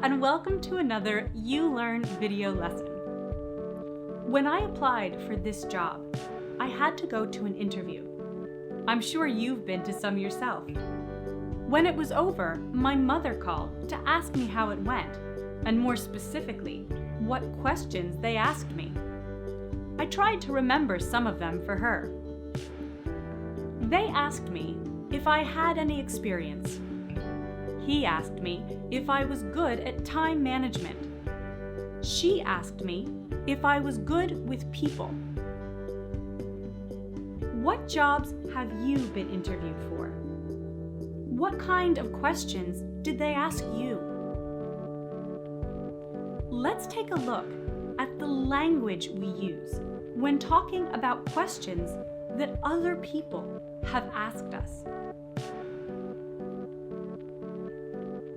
and welcome to another ULearn video lesson. When I applied for this job, I had to go to an interview. I'm sure you've been to some yourself. When it was over, my mother called to ask me how it went, and more specifically, what questions they asked me. I tried to remember some of them for her. They asked me if I had any experience. He asked me if I was good at time management. She asked me if I was good with people. What jobs have you been interviewed for? What kind of questions did they ask you? Let's take a look at the language we use when talking about questions that other people have asked us.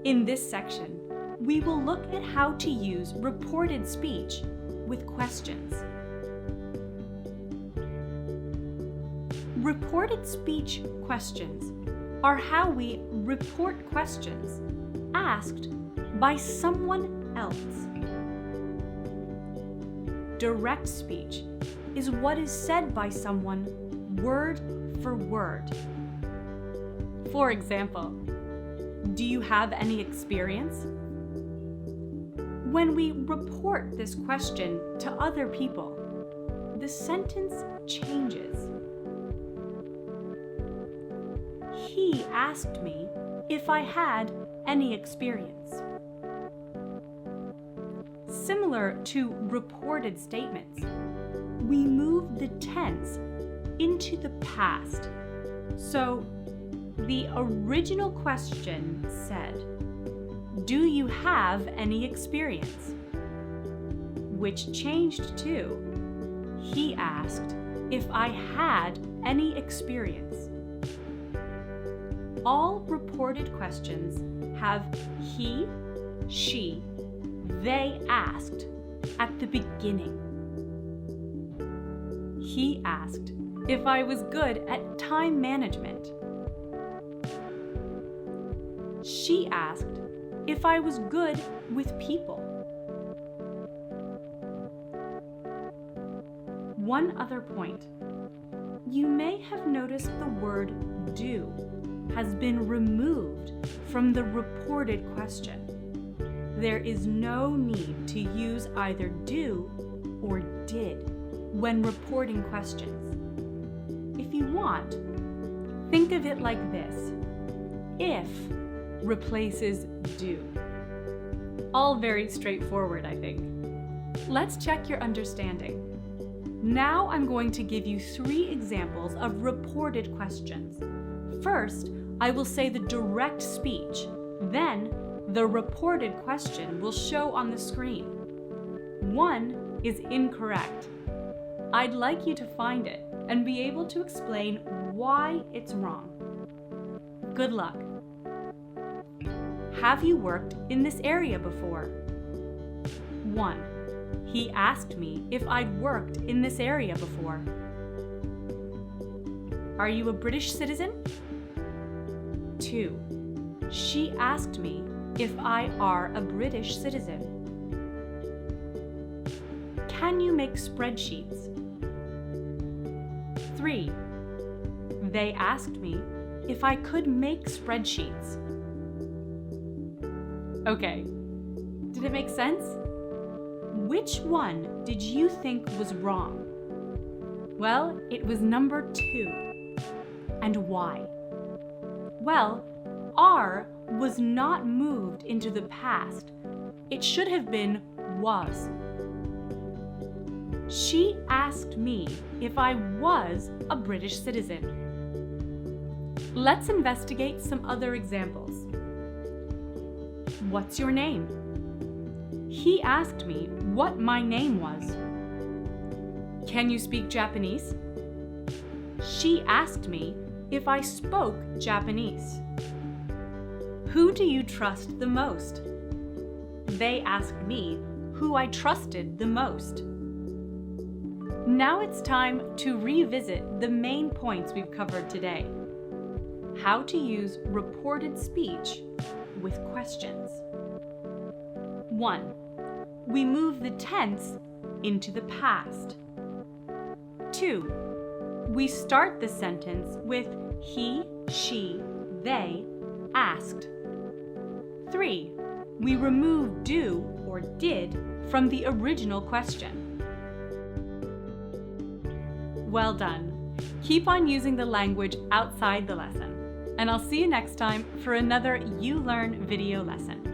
In this section, we will look at how to use reported speech with questions. Reported speech questions are how we report questions asked by someone else. Direct speech is what is said by someone word for word. For example, do you have any experience? When we report this question to other people, the sentence changes. He asked me if I had any experience. Similar to reported statements, we move the tense into the past. So, the original question said, "Do you have any experience?" Which changed to, he asked if I had any experience. All reported questions have he, she, they asked at the beginning. He asked if I was good at time management. She asked if I was good with people. One other point. You may have noticed the word do has been removed from the reported question. There is no need to use either do or did when reporting questions. If you want, think of it like this. If replaces do. All very straightforward, I think. Let's check your understanding. Now I'm going to give you 3 examples of reported questions. First, I will say the direct speech. Then, the reported question will show on the screen. 1 is incorrect. I'd like you to find it and be able to explain why it's wrong. Good luck. Have you worked in this area before? 1. He asked me if I'd worked in this area before. Are you a British citizen? 2. She asked me if I are a British citizen. Can you make spreadsheets? 3. They asked me if I could make spreadsheets. Okay, did it make sense? Which one did you think was wrong? Well, it was number 2. And why? Well, are was not moved into the past. It should have been was. She asked me if I was a British citizen. Let's investigate some other examples. What's your name? He asked me what my name was. Can you speak Japanese? She asked me if I spoke Japanese. Who do you trust the most? They asked me who I trusted the most. Now it's time to revisit the main points we've covered today. How to use reported speech with questions. 1. We move the tense into the past. 2. We start the sentence with he, she, they asked. 3. We remove do or did from the original question. Well done. Keep on using the language outside the lesson, and I'll see you next time for another ULearn video lesson.